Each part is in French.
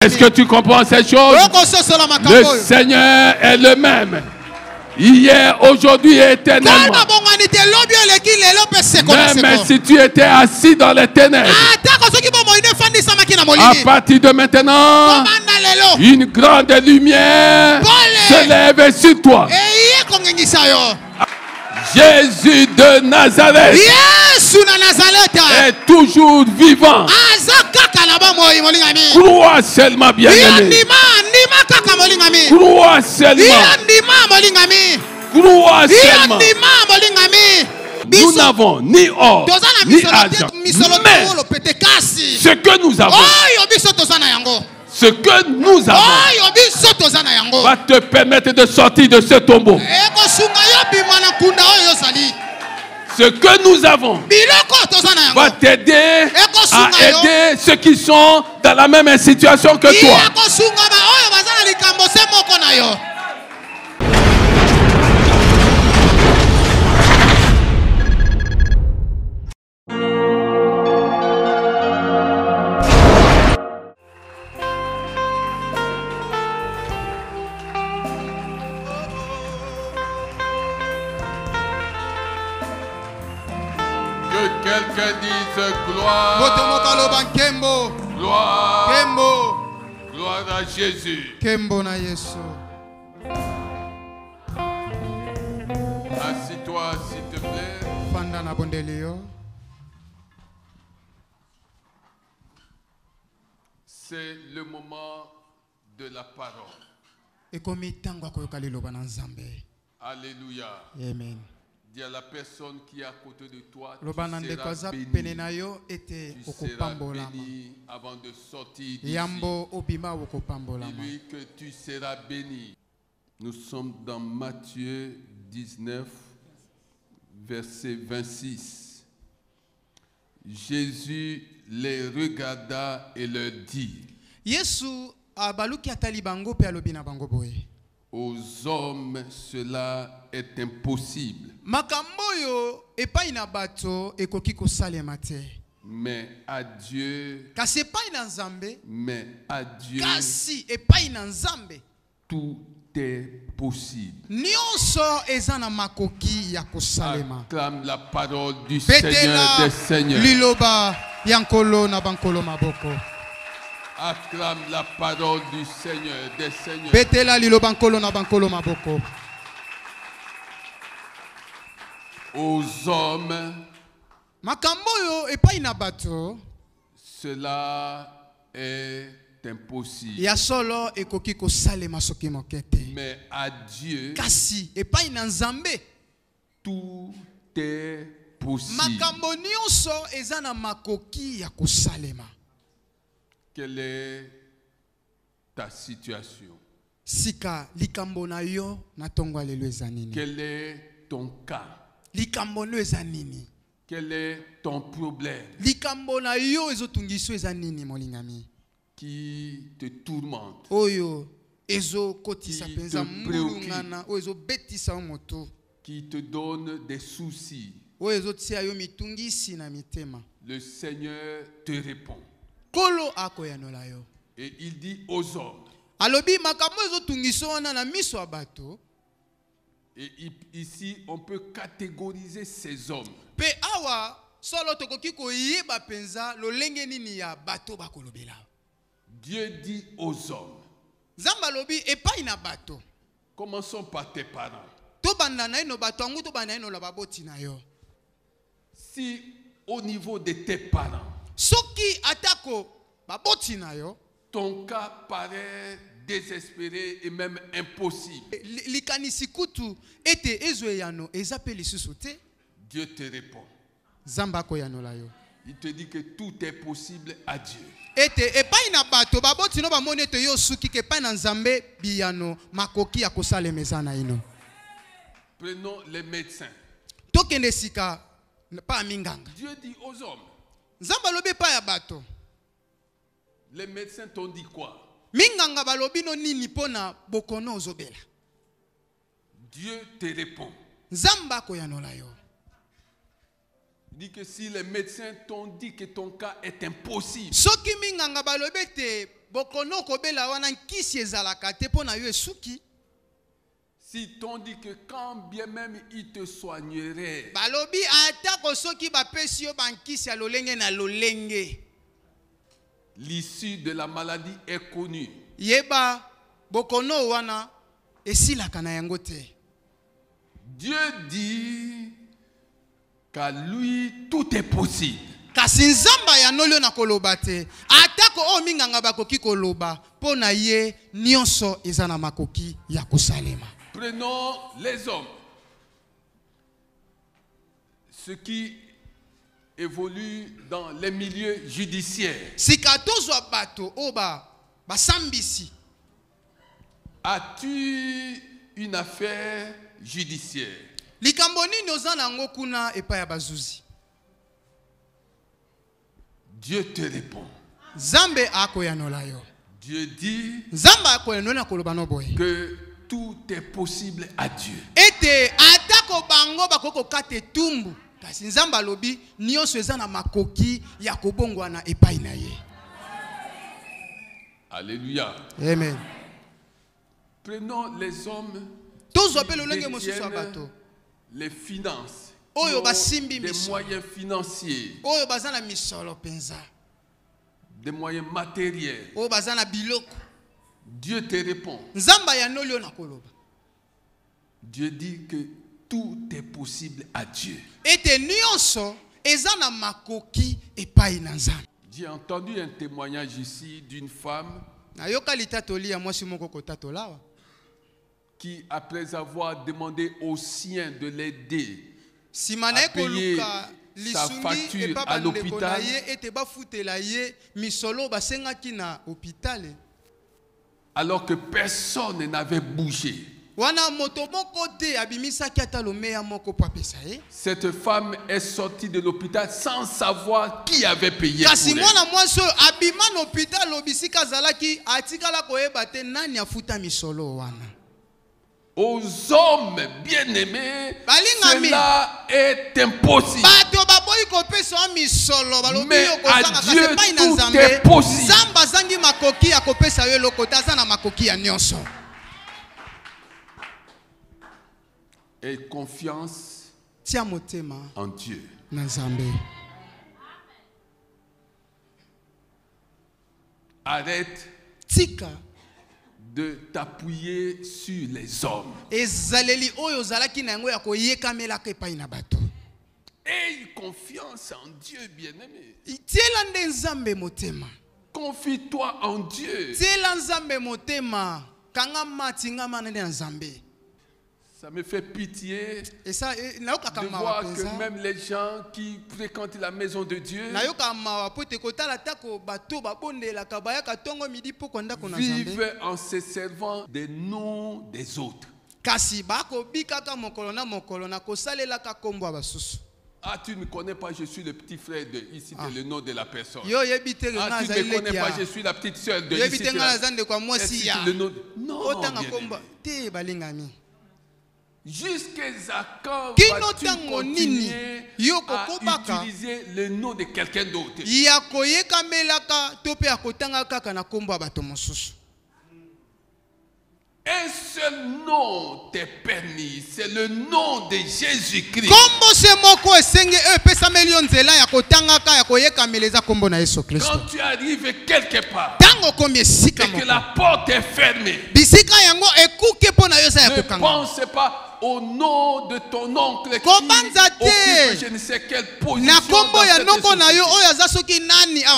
Est-ce que tu comprends ces choses? Le Seigneur est le même. Hier, aujourd'hui et éternellement. Même si tu étais assis dans les ténèbres, à partir de maintenant, une grande lumière se lève sur toi. Jésus de Nazareth est toujours vivant. Crois seulement, bien-aimé. Crois seulement. Crois seulement. Nous n'avons ni or, ni argent. Mais ce que nous avons, va te permettre de sortir de ce tombeau. Ce que nous avons va t'aider à aider ceux qui sont dans la même situation que toi. Quelqu'un dise gloire. Gloire. Gloire à Jésus. Assis-toi, s'il te plaît. C'est le moment de la parole. Alléluia. Amen. Dis à la personne qui est à côté de toi, tu seras béni avant de sortir d'ici. Dis-lui que tu seras béni. Nous sommes dans Matthieu 19, verset 26. Jésus les regarda et leur dit: aux hommes, cela est impossible. Mais à Dieu, tout est possible. Acclame la parole du Seigneur des Seigneurs. Acclame la parole du Seigneur des Seigneurs. Aux hommes, cela est impossible. Mais à Dieu, tout est possible. Quelle est ta situation? Quel est ton cas? Quel est ton problème qui te tourmente, qui te préoccupe, qui te donne des soucis? Le Seigneur te répond. Et il dit aux hommes. Et ici, on peut catégoriser ces hommes. Dieu dit aux hommes. Commençons par tes parents. Si au niveau de tes parents, ton cas paraît désespéré et même impossible, Dieu te répond. Il te dit que tout est possible à Dieu. Prenons les médecins. Dieu dit aux hommes. Les médecins t'ont dit quoi? Dieu te répond. Il dit que si les médecins t'ont dit que ton cas est impossible, si t'ont dit que quand bien même ils te soigneraient, l'issue de la maladie est connue. Dieu dit qu'à lui tout est possible. Prenons les hommes, ceux qui évoluent dans les milieux judiciaires. As-tu une affaire judiciaire? Dieu te répond. Dieu dit que tout est possible à Dieu. Alléluia. Amen. Prenons les hommes qui détiennent les finances, des moyens financiers, des moyens matériels. Dieu te répond. Dieu dit que tout est possible à Dieu. J'ai entendu un témoignage ici d'une femme qui, après avoir demandé aux siens de l'aider à payer sa facture à l'hôpital, alors que personne n'avait bougé, cette femme est sortie de l'hôpital sans savoir qui avait payé pour elle. Aux hommes bien-aimés, cela est impossible. Mais à Dieu, tout est possible. Et confiance en Dieu. Arrête de t'appuyer sur les hommes. Aie confiance en Dieu, bien-aimé. Confie-toi en Dieu. Ça me fait pitié de voir que même les gens qui fréquentent la maison de Dieu vivent en se servant des noms des autres. Ah, tu ne connais pas, je suis le petit frère de ici, c'est le nom de la personne. Ah, tu ne connais pas, je suis la petite soeur de ici, c'est le nom de... Non, bien-aimé. Jusqu'à quand vas-tu continuer à utiliser le nom de quelqu'un d'autre? Un seul nom t'est permis, c'est le nom de Jésus-Christ. Quand tu arrives quelque part et que la porte est fermée, ne pense pas au nom de ton oncle qui occupe je ne sais quelle position dans cette société.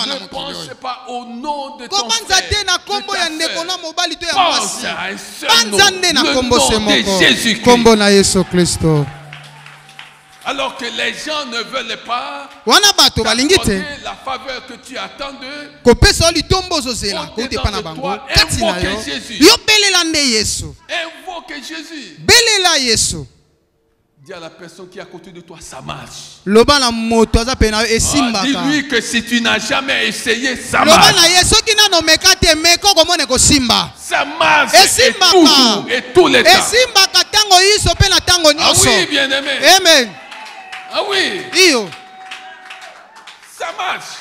Ne pense pas au nom de ton frère, de ta sœur. Pense à un seul nom, le nom de Jésus-Christ. Alors que les gens ne veulent pas t'accorder la faveur que tu attends d'eux, invoque Jésus. Invoque Jésus. Dis à la personne qui est à côté de toi, ça marche. Dis-lui que si tu n'as jamais essayé, ça marche. Ça marche et toujours et tous les temps. Ah oui, bien-aimé. Amen. Ah oui. Ça marche.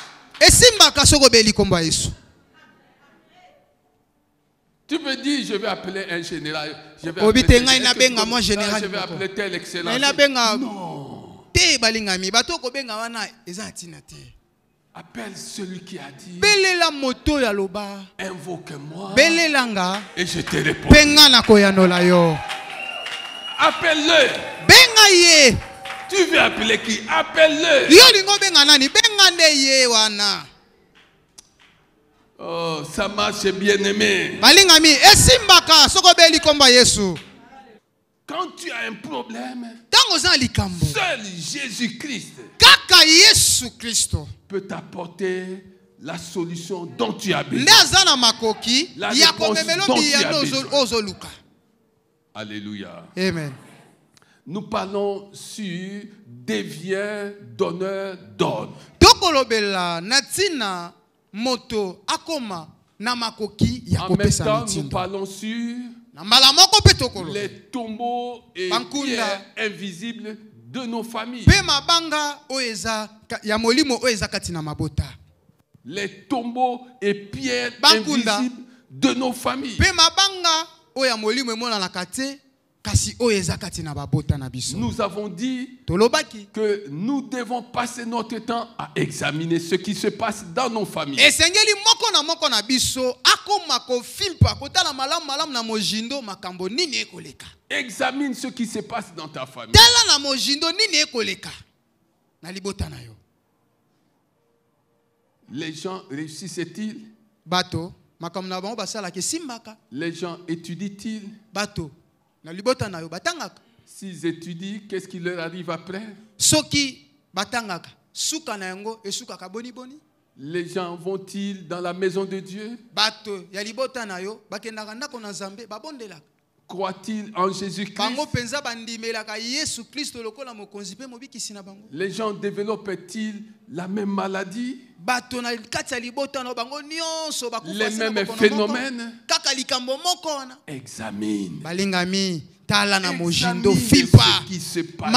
Tu peux dire, je vais appeler un général. Je vais appeler tel excellent. Non. Appelle celui qui a dit, invoque-moi et je te réponds. Appelle-le. Tu veux appeler qui? Appelle-le. Oh, ça marche, bien aimé. Quand tu as un problème, seul Jésus-Christ peut t'apporter la solution dont tu as besoin. La réponse dont tu as besoin. Alléluia. Amen. Nous parlons sur devient donneur d'ordre. Moto akoma na makoki ya en même kopesa temps, mitindo. Nous parlons sur les tombeaux et pierres invisibles de nos familles. Les tombeaux et pierres invisibles de nos familles. Nous avons dit que nous devons passer notre temps à examiner ce qui se passe dans nos familles. Examine ce qui se passe dans ta famille. Les gens réussissent-ils? Les gens étudient-ils? S'ils étudient, qu'est-ce qui leur arrive après? Les gens vont-ils dans la maison de Dieu? Croient-ils en Jésus-Christ? Les gens développent-ils la même maladie? Les mêmes phénomènes? Examine. Examine ce qui se passe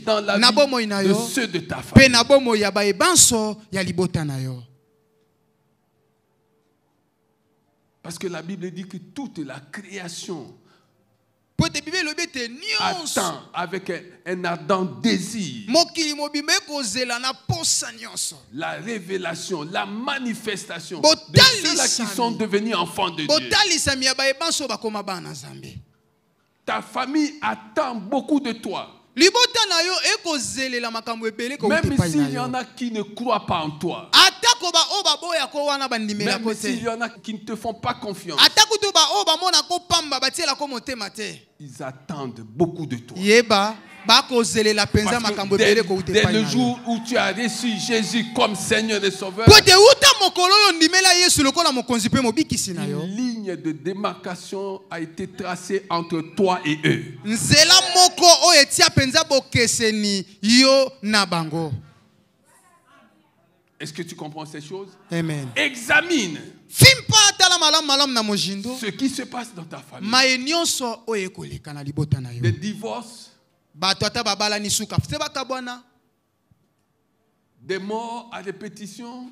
dans la vie de ceux de ta famille. Parce que la Bible dit que toute la création attend avec un ardent désir la révélation, la manifestation de ceux-là qui sont devenus enfants de Dieu. Ta famille attend beaucoup de toi. Même s'il y en a qui ne croient pas en toi. Même s'il y en a qui ne te font pas confiance. Ils attendent beaucoup de toi. Parce que dès le jour où tu as reçu Jésus comme Seigneur et Sauveur, une ligne de démarcation a été tracée entre toi et eux. Est-ce que tu comprends ces choses? Amen. Examine ce qui se passe dans ta famille. Des divorces, des morts à répétition,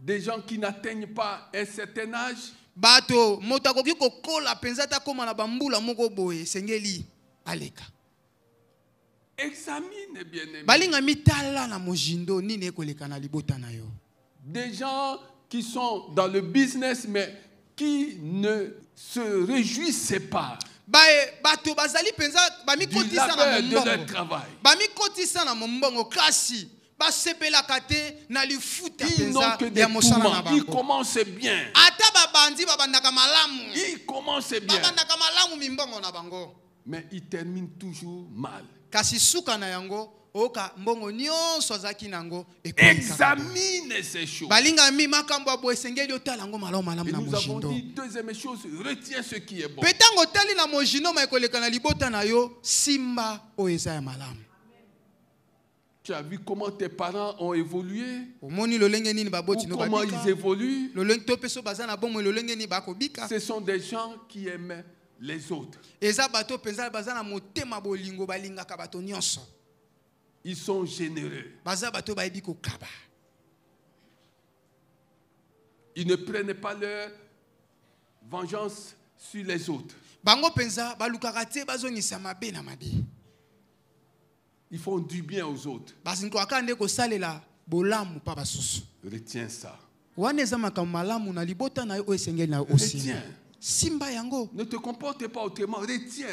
des gens qui n'atteignent pas un certain âge. Examine bien aimé. Des gens qui sont dans le business mais qui ne se réjouissent pas du labeur de leur travail. Ils n'ont que des tourments. Ils commencent bien. Ils commencent bien. Mais ils terminent toujours mal. Examine ces choses. Et nous avons dit deuxième chose, retiens ce qui est bon. Tu as vu comment tes parents ont évolué? Ou comment ils évoluent? Ce sont des gens qui aiment les autres. Ils sont généreux. Ils ne prennent pas leur vengeance sur les autres. Ils font du bien aux autres. Retiens ça. Retiens. Ne te comporte pas autrement, retiens.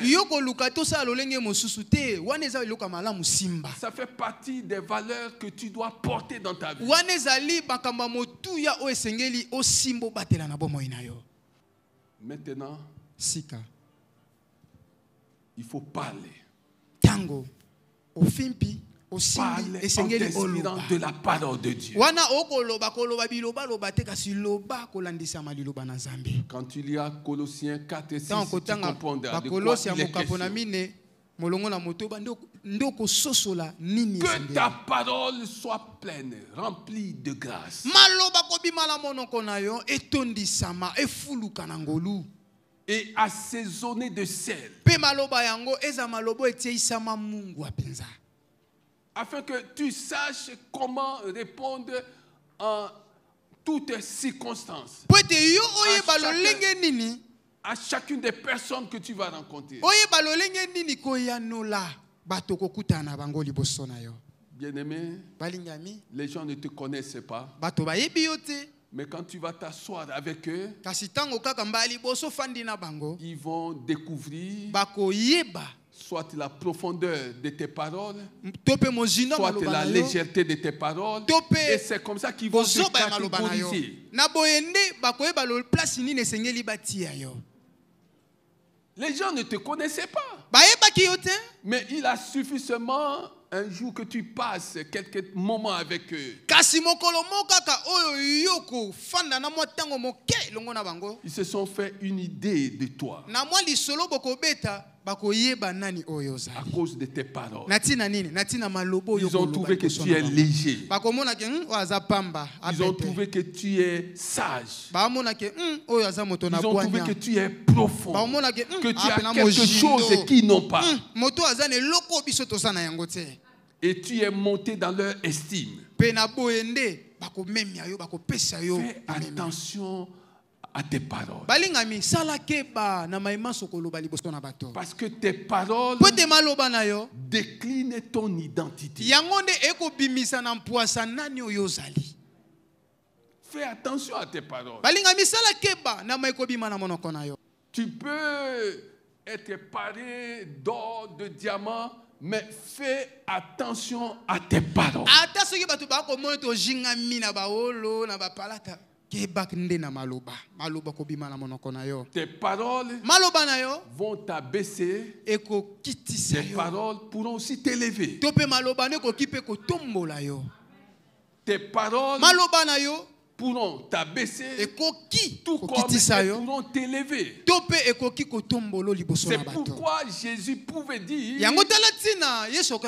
Ça fait partie des valeurs que tu dois porter dans ta vie. Maintenant, il faut parler. Parler en t'inspirant de la parole de Dieu. Quand tu lis Colossiens 4 et 6, tu comprendras de quoi il est question. Que ta parole soit pleine, remplie de grâce. Et assaisonnée de sel. Afin que tu saches comment répondre en toutes circonstances. À chacune des personnes que tu vas rencontrer. Bien-aimé, les gens ne te connaissent pas. Mais quand tu vas t'asseoir avec eux, ils vont découvrir soit la profondeur de tes paroles, soit la légèreté de tes paroles. Et c'est comme ça qu'ils vont te catégoriser. Les gens ne te connaissaient pas. Mais il a suffi seulement un jour que tu passes quelques moments avec eux. Ils se sont fait une idée de toi. À cause de tes paroles. Ils ont trouvé que tu es léger. Ils ont trouvé que tu es sage. Ils ont trouvé que tu es profond. Que tu as quelque chose qu'ils n'ont pas. Et tu es monté dans leur estime. Fais attention à tes paroles. Parce que tes paroles déclinent ton identité. Fais attention à tes paroles. Tu peux être paré d'or, de diamant, mais fais attention à tes paroles. Tes paroles vont t'abaisser. Tes paroles pourront aussi t'élever. Tes paroles pourront t'abaisser, tout comme elles pourront t'élever. C'est pourquoi Jésus pouvait dire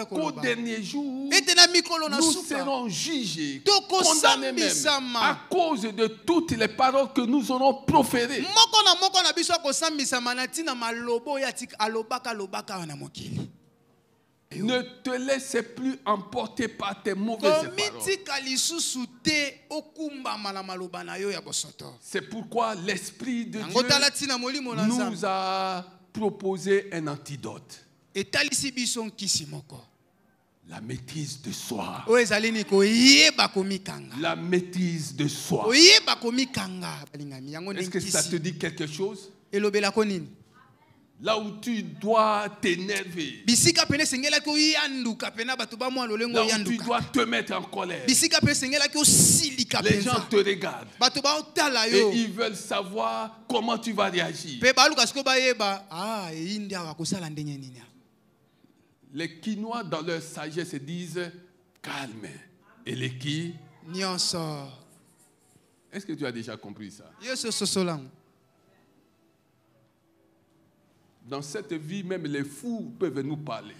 qu'au dernier jour, nous serons jugés, condamnés même, à cause de toutes les paroles que nous aurons proférées. Ne te laisse plus emporter par tes mauvaises paroles. C'est pourquoi l'Esprit de Dieu nous a proposé un antidote. La maîtrise de soi. La maîtrise de soi. Est-ce que ça te dit quelque chose? Là où tu dois t'énerver, là où tu dois te mettre en colère, les gens te regardent et ils veulent savoir comment tu vas réagir. Les Quinois dans leur sagesse disent calme. Et les qui? Est-ce que tu as déjà compris ça? Dans cette vie, même les fous peuvent nous parler.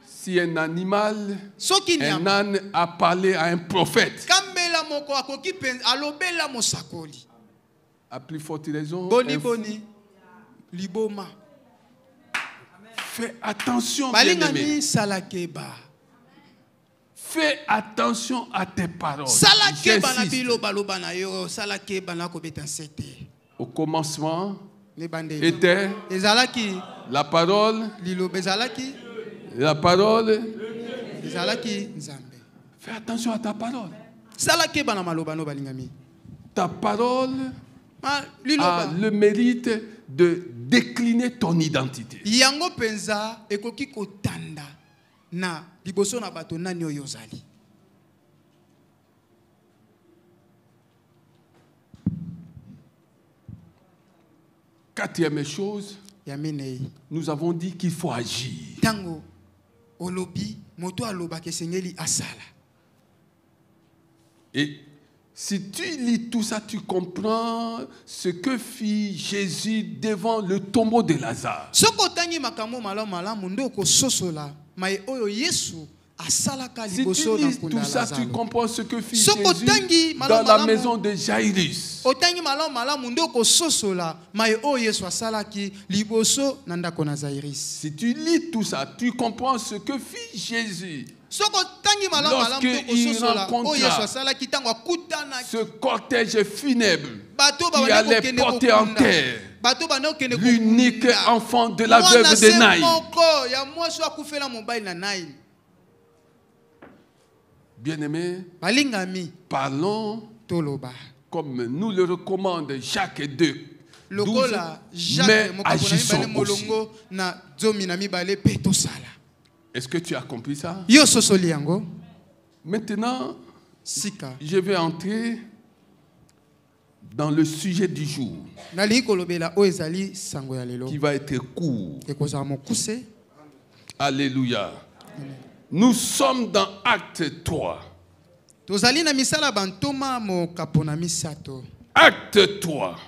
Si un animal, un âne a parlé à un prophète, à plus forte raison, Fais attention, bien-aimé. Fais attention à tes paroles. Au commencement était la parole. La parole. Fais attention à ta parole. Ta parole a le mérite de décliner ton identité. Yango penza ekoki kotanda na liboso na bato nani oyo ozali. Quatrième chose, nous avons dit qu'il faut agir. Tango olobi moto aloba ke sengeli asala. Et si tu lis tout ça, tu comprends ce que fit Jésus devant le tombeau de Lazare. Si tu lis tout ça, tu comprends ce que fit Jésus dans la maison de Jairus. Si tu lis tout ça, tu comprends ce que fit Jésus lorsqu'il rencontra ce cortège funèbre qui allait porter en terre l'unique enfant de la veuve de Naïn. Bien-aimés, parlons comme nous le recommande Jacques 2, 12, mais agissons aussi. Est-ce que tu as compris ça? Maintenant, je vais entrer dans le sujet du jour qui va être court. Alléluia. Nous sommes dans Acte 3. Acte 3.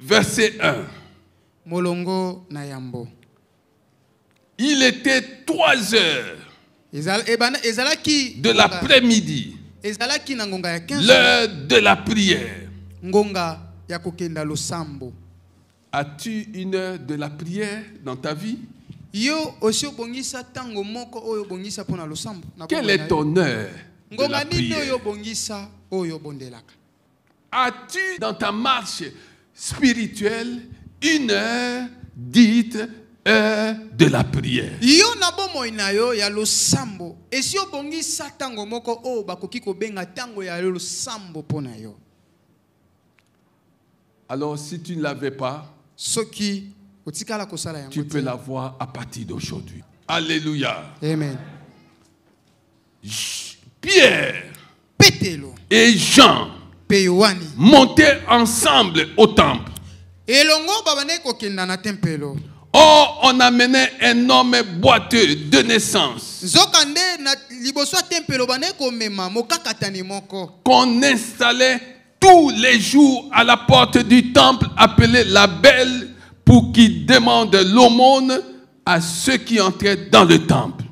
Verset 1. Il était 3 heures de l'après-midi, l'heure de la prière. As-tu une heure de la prière dans ta vie? Quelle est ton heure de la prière? As-tu dans ta marche spirituelle une heure dite heure de la prière? Alors si tu ne l'avais pas, tu peux l'avoir à partir d'aujourd'hui. Alléluia. Amen. Pierre et Jean montaient ensemble au temple. Or, on amenait un homme boiteux de naissance qu'on installait tous les jours à la porte du temple appelé la Belle pour qu'il demande l'aumône à ceux qui entraient dans le temple.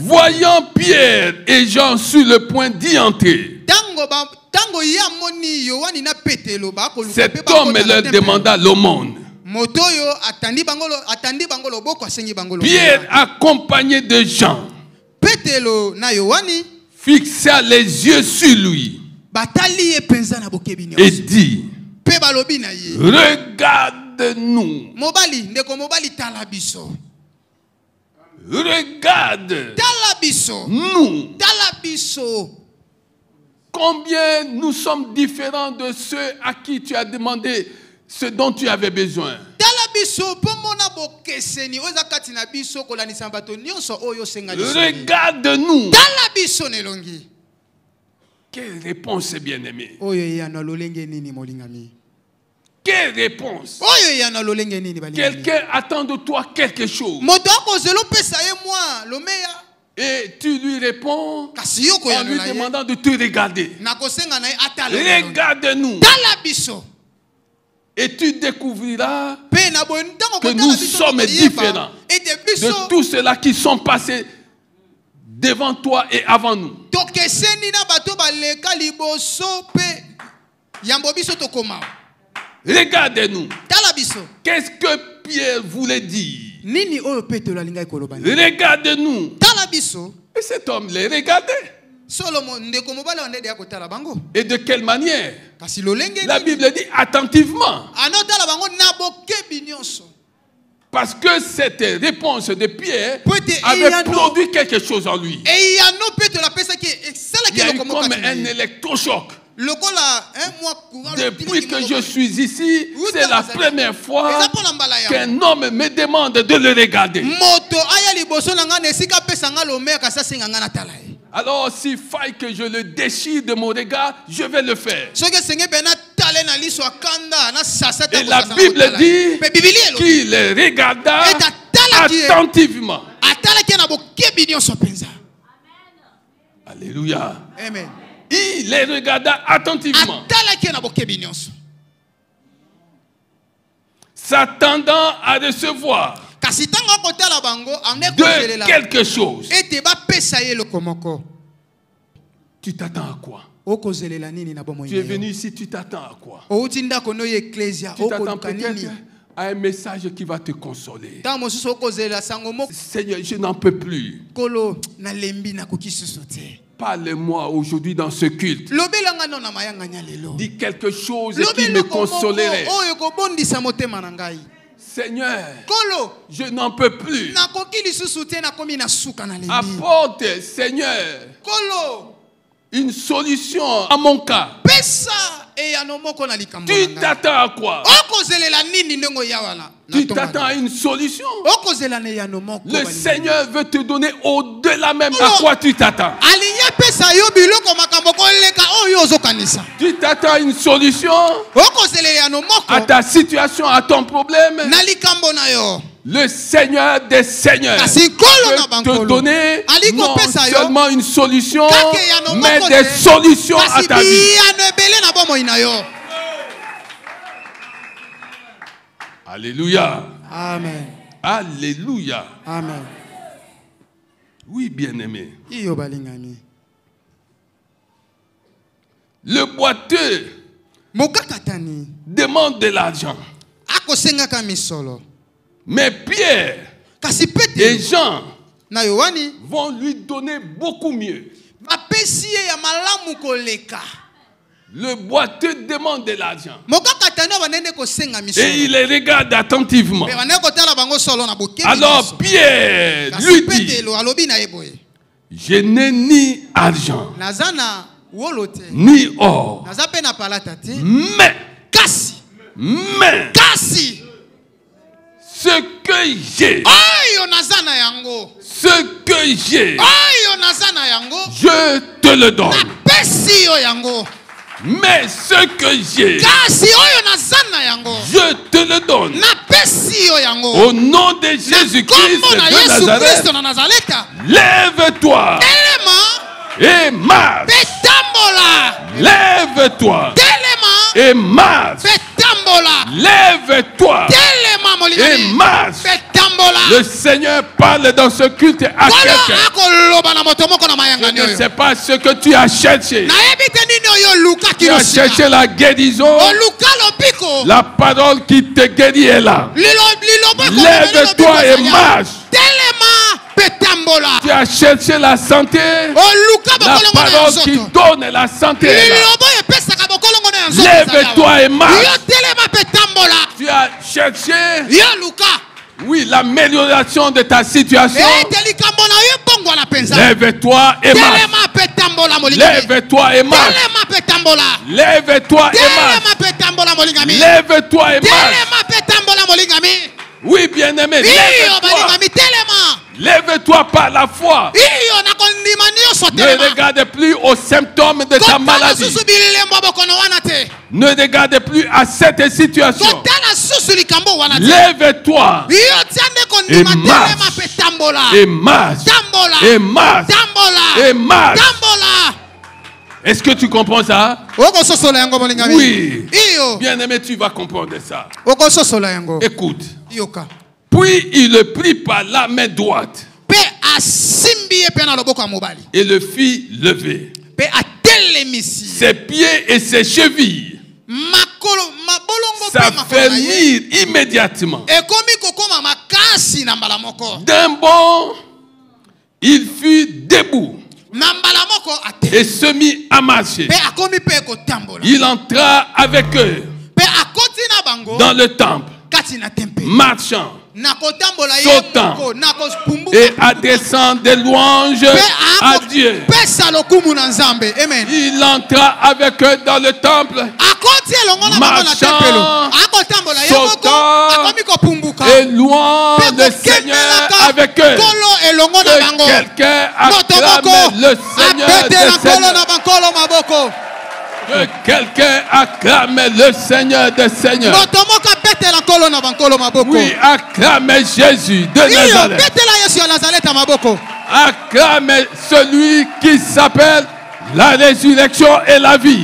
Voyant Pierre et Jean sur le point d'y entrer, cet homme leur demanda l'aumône. Pierre, accompagné de Jean, fixa les yeux sur lui et dit: regarde-nous. Regarde-nous. Combien nous sommes différents de ceux à qui tu as demandé ce dont tu avais besoin. Regarde-nous. Quelle réponse, bien-aimé? Quelle réponse? Quelqu'un attend de toi quelque chose. Et tu lui réponds en lui demandant de te regarder. Regarde-nous. Et tu découvriras que nous sommes différents de tous ceux-là qui sont passés devant toi et avant nous. Regardez-nous. Qu'est-ce que Pierre voulait dire? Regardez-nous. Et cet homme les regardait. Et de quelle manière? La Bible dit attentivement. Parce que cette réponse de Pierre avait produit quelque chose en lui. Il y a eu comme un électrochoc. Depuis que je suis ici, c'est la première fois qu'un homme me demande de le regarder. Alors, s'il faille que je le déchire de mon regard, je vais le faire. Et la Bible dit qu'il regarda attentivement. Alléluia. Amen. Il les regarda attentivement, s'attendant à recevoir de quelque chose. Tu t'attends à quoi? Tu es venu ici, tu t'attends à quoi? Tu t'attends peut-être à un message qui va te consoler. Seigneur, je n'en peux plus. Parle-moi aujourd'hui dans ce culte. Dis quelque chose qui me consolerait. Seigneur, je n'en peux plus. Apporte, Seigneur, une solution à mon cas. Tu t'attends à quoi? Tu t'attends à une solution. Le Seigneur veut te donner au-delà même à quoi tu t'attends. Tu t'attends à une solution à ta situation, à ton problème. Le Seigneur des Seigneurs peut te donner non seulement une solution, mais des solutions à ta vie. Alléluia. Amen. Alléluia. Amen. Oui, bien-aimé. Le boiteux demande de l'argent. Mais Pierre et Jean vont lui donner beaucoup mieux. Le boiteux demande de l'argent. Et il les regarde attentivement. Alors Pierre lui dit, je n'ai ni argent, ni or, mais ce que j'ai, je te le donne. Mais ce que j'ai, je te le donne. Au nom de Jésus-Christ de Nazareth, lève-toi et marche. Lève-toi et marche. Lève-toi et marche. Le Seigneur parle dans ce culte à quelqu'un. Je ne sais pas ce que tu as cherché. Tu as cherché la guérison. La parole qui te guérit est là. Lève-toi et marche. Tu as cherché la santé. La parole qui donne la santé est là. Lève-toi et marche. Tu as cherché, oui, l'amélioration de ta situation. Lève-toi et marche. Lève-toi et marche. Lève-toi et marche. Lève-toi et marche. Oui, bien-aimé, lève-toi. Lève-toi par la foi. Ne regarde plus aux symptômes de ta maladie. Ne regarde plus à cette situation. Lève-toi et marche. Et marche. Et marche. Et marche. Est-ce que tu comprends ça? Oui. Bien-aimé, tu vas comprendre ça. Écoute. Puis il le prit par la main droite et le fit lever. Ses pieds et ses chevilles s'affermirent immédiatement. D'un bond, il fut debout et se mit à marcher. Il entra avec eux dans le temple, marchant, sautant et adressant des louanges à Dieu. Il entra avec eux dans le temple, marchant, sautant et louant le Seigneur avec eux. Que quelqu'un acclame le Seigneur des Seigneurs. Que quelqu'un acclame le Seigneur des Seigneurs. Oui, acclame Jésus de Nazareth. Acclame celui qui s'appelle la résurrection et la vie.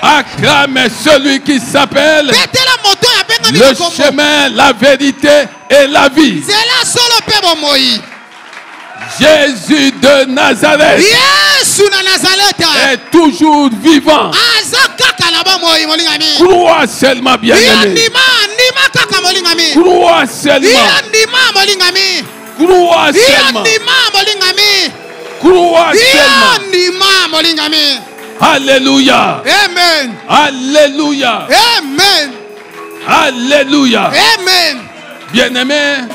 Acclame celui qui s'appelle le chemin, la vérité et la vie. Jésus de Nazareth est toujours vivant. Crois seulement, bien-aimé. Crois seulement. Crois seulement. Crois seulement. Alléluia. Amen. Alléluia. Amen. Alléluia. Amen. Bien-aimé,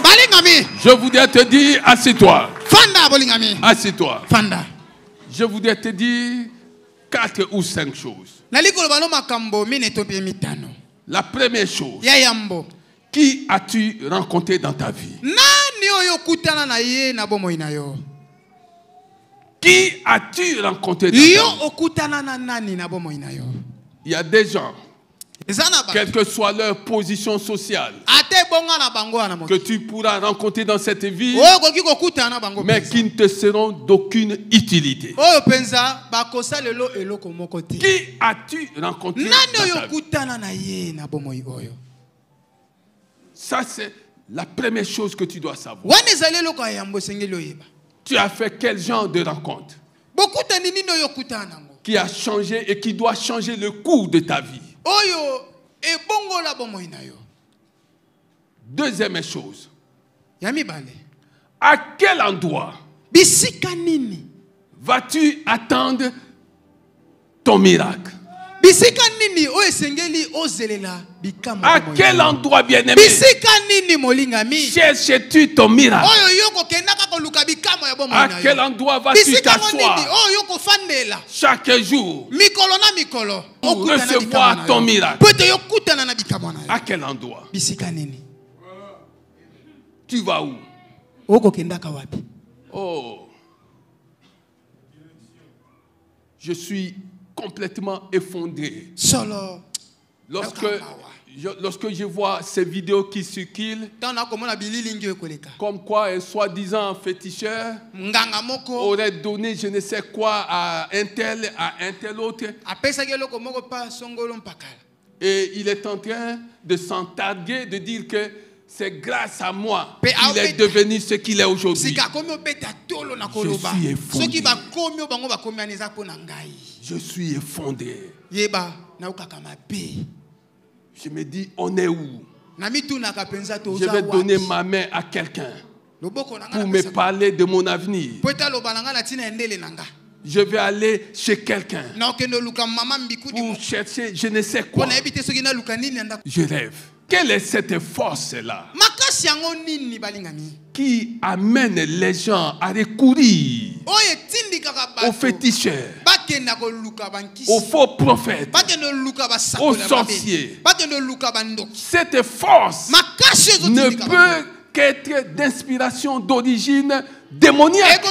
je voudrais te dire, assieds-toi. Assieds-toi. Je voudrais te dire 4 ou 5 choses. La première chose, qui as-tu rencontré dans ta vie? Qui as-tu rencontré dans ta vie? Il y a des gens, quelle que soit leur position sociale, que tu pourras rencontrer dans cette vie, mais qui ne te seront d'aucune utilité. Qui as-tu rencontré dans ta vie? Ça, c'est la première chose que tu dois savoir. Tu as fait quel genre de rencontre qui a changé et qui doit changer le cours de ta vie? Deuxième chose, à quel endroit vas-tu attendre ton miracle? À quel endroit, bien-aimé, cherches-tu ton miracle? À quel endroit vas-tu t'asseoir chaque jour pour recevoir ton miracle? À quel endroit? Tu vas où? Oh, je suis complètement effondré. Lorsque je vois ces vidéos qui circulent, comme quoi un soi-disant féticheur aurait donné je ne sais quoi à un tel autre, et il est en train de s'entarguer, de dire que c'est grâce à moi qu'il est devenu ce qu'il est aujourd'hui. Je suis effondré. Je me dis, on est où? Je vais donner ma main à quelqu'un pour me parler de mon avenir. Je vais aller chez quelqu'un pour chercher je ne sais quoi. Je rêve. Quelle est cette force-là qui amène les gens à recourir aux féticheurs, aux faux prophètes, aux sorciers? Cette force ne peut qu'être d'inspiration d'origine démoniaque.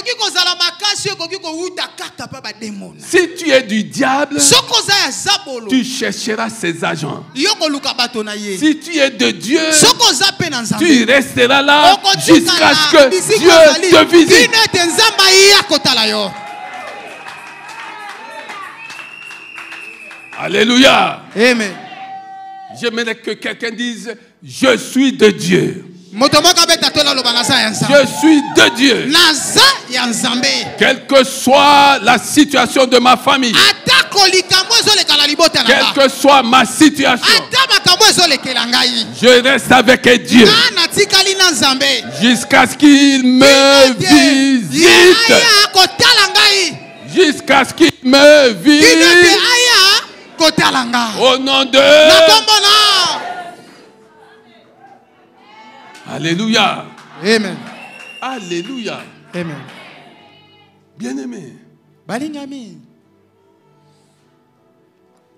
Si tu es du diable, tu chercheras ses agents. Si tu es de Dieu, tu resteras là jusqu'à ce que Dieu te visite. Alléluia. Amen. J'aimerais que quelqu'un dise, je suis de Dieu. Je suis de Dieu. Quelle que soit la situation de ma famille, quelle que soit ma situation, je reste avec Dieu jusqu'à ce qu'il me visite. Jusqu'à ce qu'il me visite. Au nom de... Alléluia. Amen. Alléluia. Amen. Bien-aimé,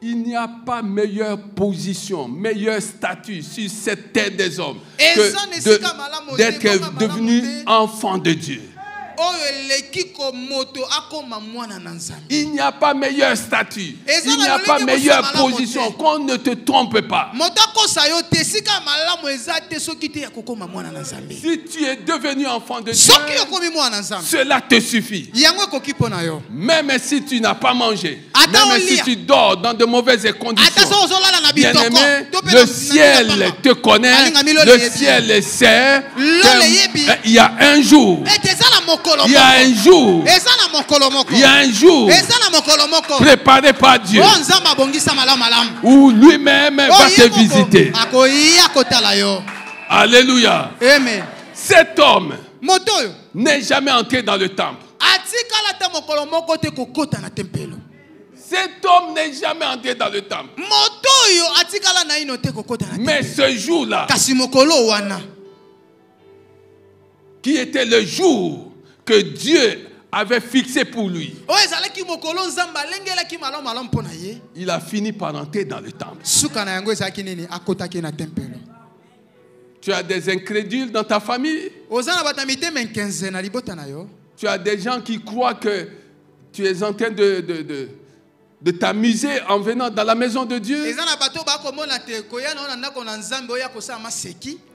il n'y a pas meilleure position, meilleur statut sur cette terre des hommes que d'être devenu enfant de Dieu. Il n'y a pas meilleur statut, il n'y a pas meilleure position, qu'on ne te trompe pas. Si tu es devenu enfant de Dieu, cela te suffit. Même si tu n'as pas mangé, même si tu dors dans de mauvaises conditions, bien-aimé, le ciel te connaît, le ciel sait qu'il y a un jour, il y a un jour, il y a un jour préparé par Dieu où lui-même va te visiter. Alléluia. Amen. Cet homme n'est jamais entré dans le temple. Cet homme n'est jamais entré dans le temple. Mais ce jour-là, qui était le jour que Dieu avait fixé pour lui, il a fini par entrer dans le temple. Tu as des incrédules dans ta famille. Tu as des gens qui croient que tu es en train de t'amuser en venant dans la maison de Dieu.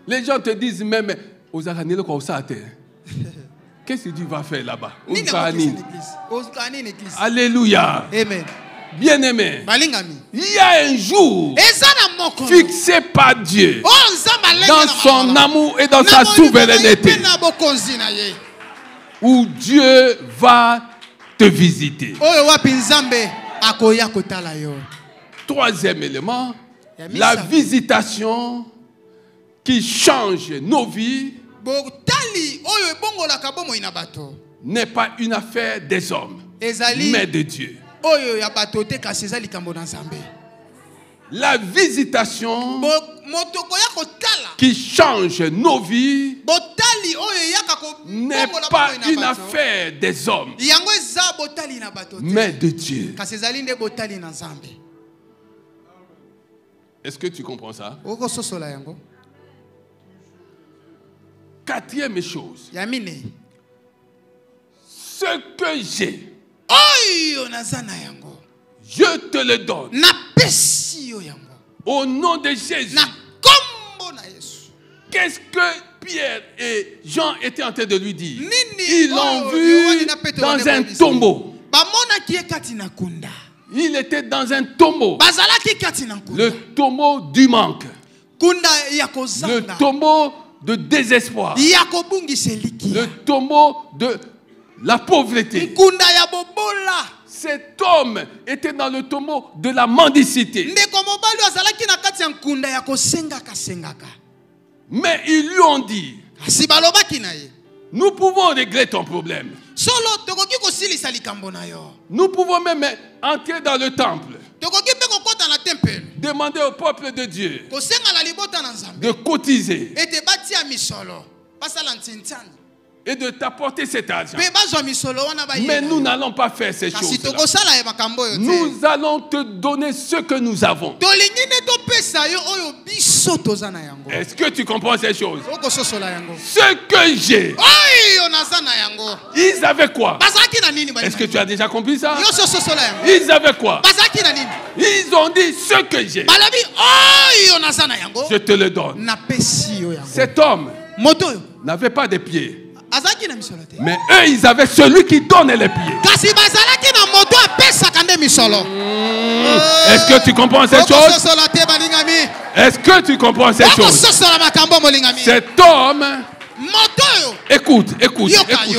Les gens te disent même, qu'est-ce que tu vas faire là-bas? Alléluia. Amen. Bien-aimé, il y a un jour fixé par Dieu dans son amour et dans sa souveraineté où Dieu va te visiter. Troisième élément, la visitation qui change nos vies n'est pas une affaire des hommes, mais de Dieu. La visitation qui change nos vies n'est pas une affaire des hommes, mais de Dieu. Est-ce que tu comprends ça? Quatrième chose, ce que j'ai, je te le donne. Au nom de Jésus. Qu'est-ce que Pierre et Jean étaient en train de lui dire? Ils l'ont vu dans un tombeau. Il était dans un tombeau. Le tombeau du manque. Le tombeau de désespoir. Le tombeau de la pauvreté. Cet homme était dans le tombeau de la mendicité. Mais ils lui ont dit, nous pouvons régler ton problème. Nous pouvons même entrer dans le temple. Demander au peuple de Dieu de cotiser et de t'apporter cet argent. Mais nous n'allons pas faire ces choses-là. Nous allons te donner ce que nous avons. Est-ce que tu comprends ces choses? Ce que j'ai. Ils avaient quoi? Est-ce que tu as déjà compris ça? Ils avaient quoi? Ils ont dit ce que j'ai. Je te le donne. Cet homme n'avait pas de pieds. Mais eux, ils avaient celui qui donnait les pieds. Est-ce que tu comprends cette chose? Est-ce que tu comprends cette chose? Cet homme, écoute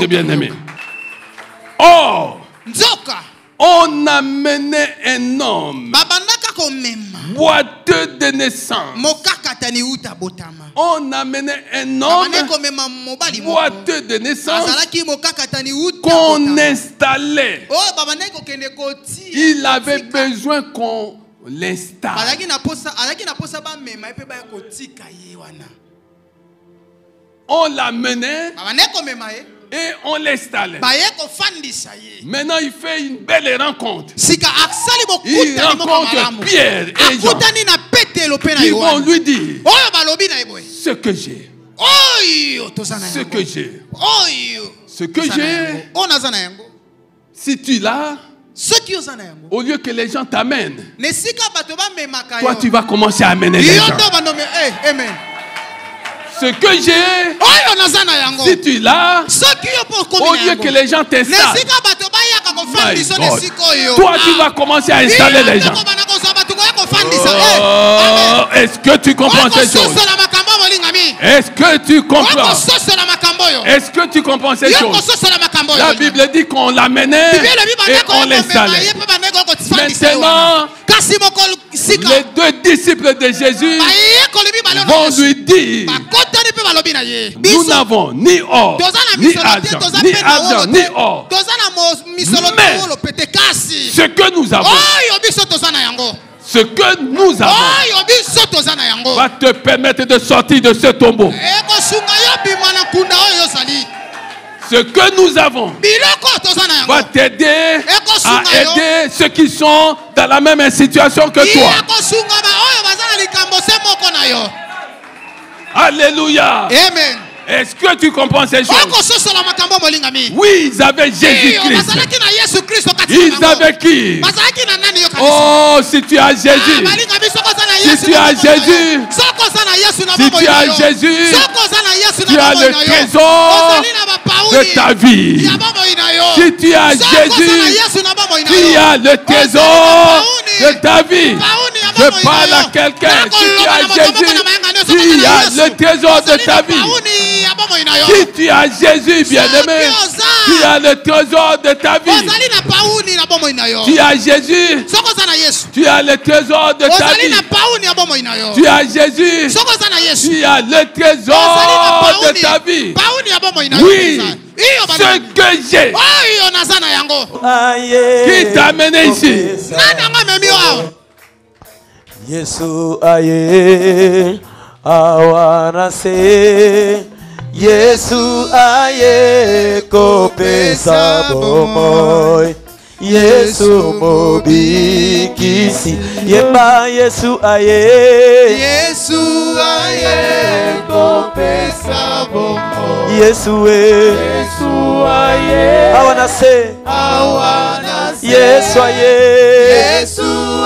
bien aimé. Oh, on a mené un homme boiteux de naissance. On a mené un homme boiteux de naissance qu'on installait. Il avait besoin qu'on l'installe. On l'a mené et on l'installe. Maintenant, il fait une belle rencontre. Il rencontre Pierre et Jean. Ils vont lui dire ce que j'ai. Ce que j'ai. Ce que j'ai. Si tu l'as, au lieu que les gens t'amènent, toi tu vas commencer à amener les gens. Ce que j'ai, si tu l'as, au lieu que les gens t'installent, toi tu vas commencer à installer les gens. Est-ce que tu comprends ces choses? Est-ce que tu comprends? Est-ce que tu comprends ces choses? La Bible dit qu'on l'amenait et on l'installait. Maintenant, les deux disciples de Jésus vont lui dire: nous n'avons ni or, ni argent, ni or. Mais ce que nous avons, va te permettre de sortir de ce tombeau. Ce que nous avons va t'aider à aider ceux qui sont dans la même situation que toi. Alléluia. Amen. Est-ce que tu comprends ces choses? Oui, ils avaient Jésus-Christ. Ils avaient qui? Oh, si tu as Jésus. Si tu as Jésus. Si tu as Jésus, tu as le trésor de ta vie. Si tu as Jésus, tu as le trésor de ta vie. Je parle à quelqu'un. Si tu as Jésus, tu as le trésor de ta vie. Si tu as Jésus, bien-aimé, tu as le trésor de ta vie. Tu as Jésus, tu as le trésor de ta vie. Tu as Jésus, tu as le trésor de ta vie. Oui, ce que j'ai. Qui t'a amené ici? Yesu aye awanase. Yesu aye kopesa bomoy. Yesu mobikisi. Yemba Yesu aye. Yesu aye kopesa bomoy. Yesu aye awanase. Yesu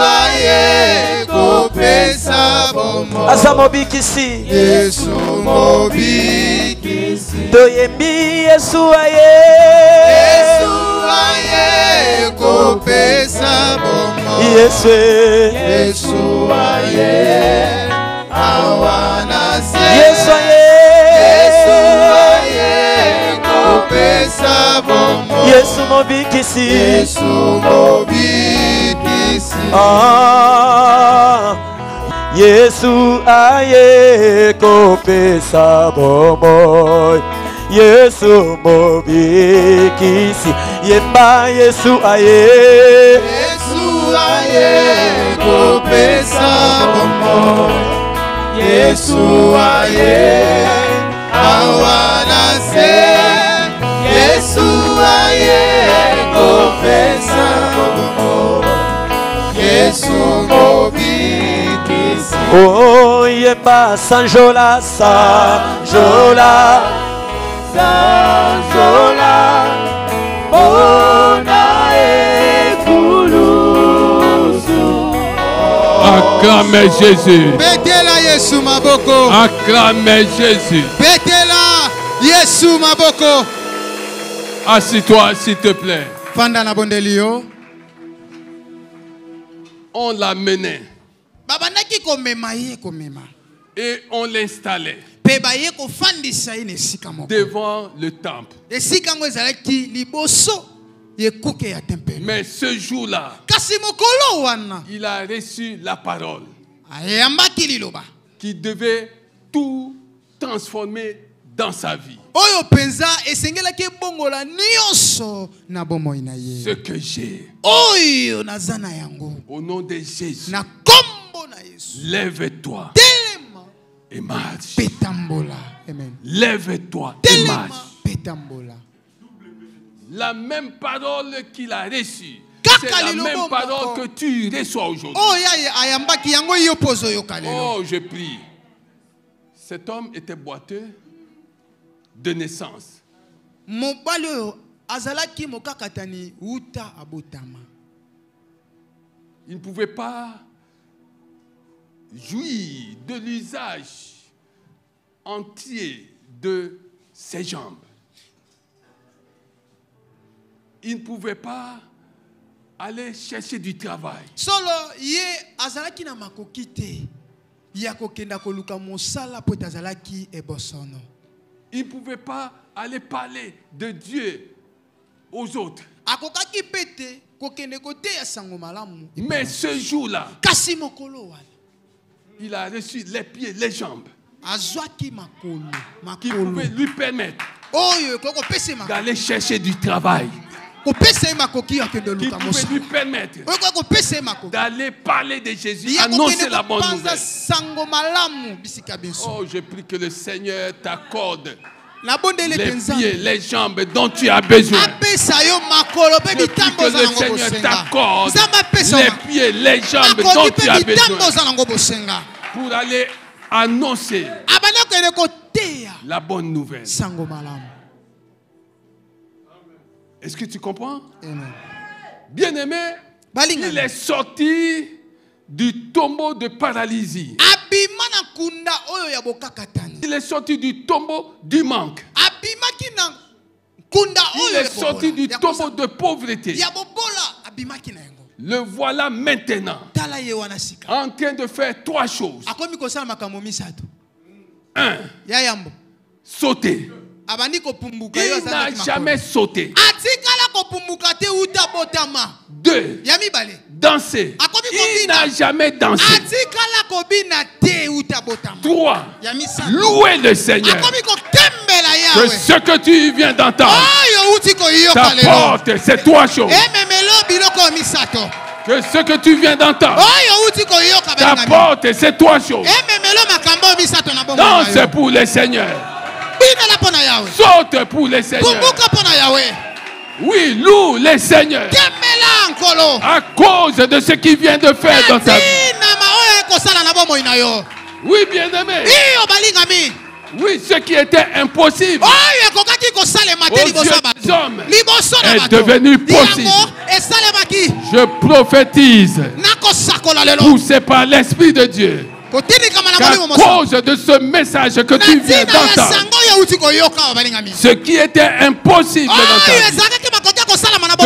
aye kopesa bomoy. Asa mobikisi. Yesu mobikisi. Toyembi Yesu aye kopesa bomoy. Yesu aye awanase. Yesu aye kopesa bomoy. Yesu mobikisi. Yesu aye kopesa bomoy. Yesu mobikisi. Yemba Yesu aye kopesa bomoy. Yesu aye awanase. Yesu aye kopesa bomoy. Yesu mobikisi. Oh yemba sanjola bona ekulusu. Acclamez Jésus. Betela Yesu maboko. Acclamez Jésus. Betela Yesu maboko. Assis-toi s'il te plaît. Fanda na bondelio. on l'amenait. Et on l'installait devant le temple. Mais ce jour-là, il a reçu la parole qui devait tout transformer dans sa vie. Ce que j'ai, au nom de Jésus, lève-toi et marche. Lève-toi et marche. La même parole qu'il a reçue, c'est la même parole que tu reçois aujourd'hui. Oh, je prie. Cet homme était boiteux de naissance. Il ne pouvait pas jouir de l'usage entier de ses jambes. Il ne pouvait pas aller chercher du travail. Il ne pouvait pas aller parler de Dieu aux autres. Mais ce jour-là, il a reçu les pieds, les jambes qui pouvaient lui permettre d'aller chercher du travail, qui pouvait lui permettre d'aller parler de Jésus, annoncer la bonne nouvelle. Oh, je prie que le Seigneur t'accorde les pieds, les jambes dont tu as besoin. Je prie que le Seigneur t'accorde les pieds, les jambes dont tu as besoin pour aller annoncer la bonne nouvelle. Est-ce que tu comprends? Bien-aimé, il est sorti du tombeau de paralysie. Il est sorti du tombeau du manque. Il est sorti du tombeau de pauvreté. Le voilà maintenant en train de faire trois choses. 1. Sauter. Il n'a jamais sauté. 2. Danser. Il n'a jamais dansé. 3. Louer le Seigneur. Que ce que tu viens d'entendre t'apporte ces trois choses. Que ce que tu viens d'entendre t'apporte ces trois choses. Danse pour le Seigneur. Saute pour le Seigneur. Oui, loue le Seigneur à cause de ce qu'il vient de faire dans ta vie. Oui, bien-aimé. Oui, ce qui était impossible aux yeux des hommes est devenu possible. Je prophétise, poussé par l'Esprit de Dieu, qu'à cause de ce message que tu viens d'entendre, ce qui était impossible dans ta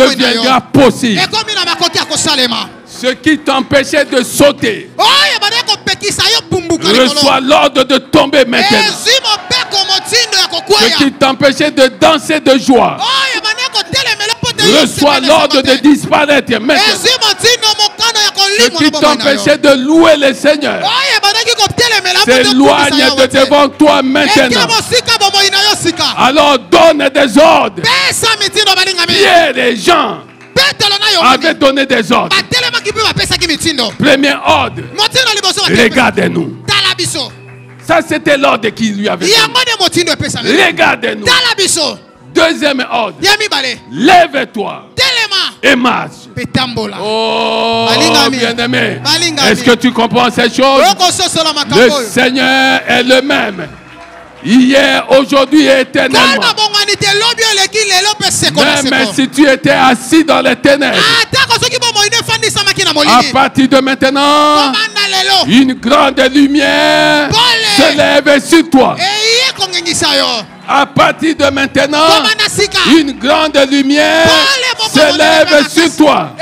vie deviendra possible. Ce qui t'empêchait de sauter reçoit l'ordre de tomber maintenant. Ce qui t'empêchait de danser de joie reçoit l'ordre de disparaître maintenant. Ce qui t'empêchait de louer le Seigneur s'éloigne de devant toi maintenant. Alors donne des ordres. Pierre, les gens avaient donné des ordres. Premier ordre, regardez-nous. Ça, c'était l'ordre qu'il lui avait donné. Regardez-nous. Deuxième ordre, lève-toi et marche. Oh, bien-aimé, est-ce que tu comprends ces choses? Le Seigneur est le même. Hier, aujourd'hui et éternellement. Même si tu étais assis dans les ténèbres, à partir de maintenant, une grande lumière se lève sur toi. À partir de maintenant, une grande lumière se lève sur toi.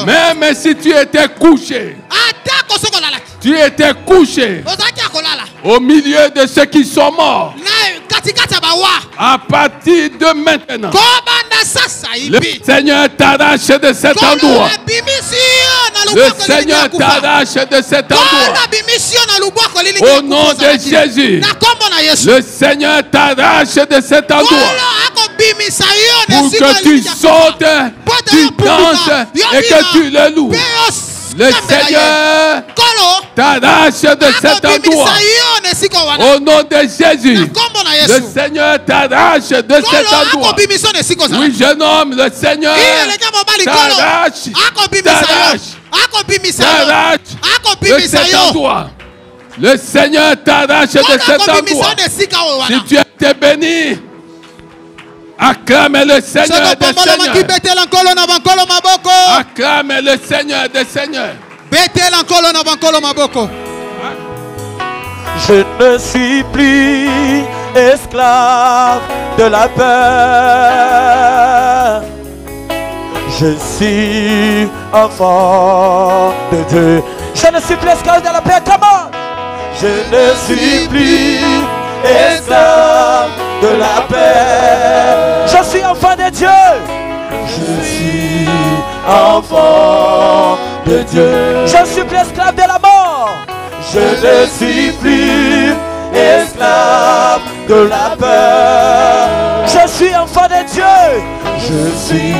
Même si tu étais couché. Tu étais couché au milieu de ceux qui sont morts. À partir de maintenant, le Seigneur t'arrache de cet endroit. Le Seigneur t'arrache de cet endroit. Au nom de Jésus, le Seigneur t'arrache de cet endroit. Pour que tu sautes, tu danses et que tu le loues. Le Seigneur t'arrache de cet endroit. Au nom de Jésus, le Seigneur t'arrache de cet endroit. Oui, je nomme le Seigneur t'arrache de cet endroit. Le Seigneur t'arrache de cet endroit. Si tu as été béni, acclame le Seigneur des Seigneurs. Acclame le Seigneur des Seigneurs. Je ne suis plus esclave de la peur. Je suis enfant de Dieu. Je ne suis plus esclave de la peur. Comment? Je ne suis plus esclave de la paix. Je suis enfant de Dieu. Je suis enfant de Dieu. Je suis plus esclave de la mort. Je ne suis plus esclave de la peur. Je suis enfant de Dieu. Je suis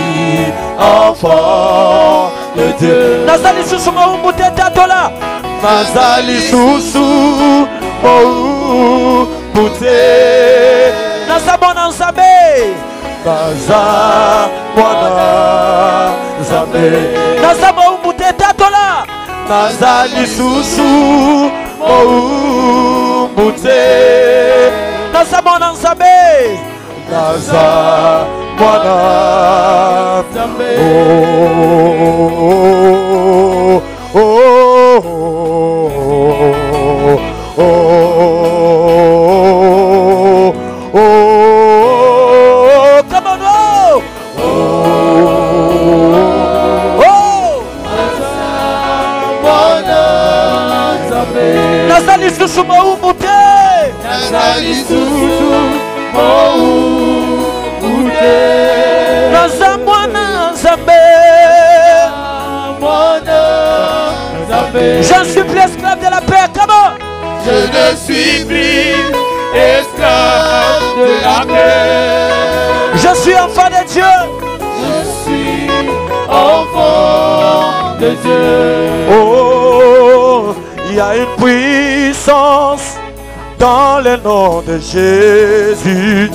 enfant de Dieu. Nazali susu maumute tatola. Nazali susu maumute. Nazabona nzabe. Naza mwana nzabe. Nazama maumute tatola. Nazali susu maumute. Nazabona nzabe. Naza mwana nzabe. Oh, oh, oh, oh, oh, oh, come on, oh, oh, Nazali susu maumute. Nazali susu maumute. Naza mwana nzabe. Je ne suis plus esclave de la paix. Comment? Je ne suis plus esclave de la paix. Je suis enfant de Dieu. Je suis enfant de Dieu. Oh, il y a une puissance dans le nom de Jésus.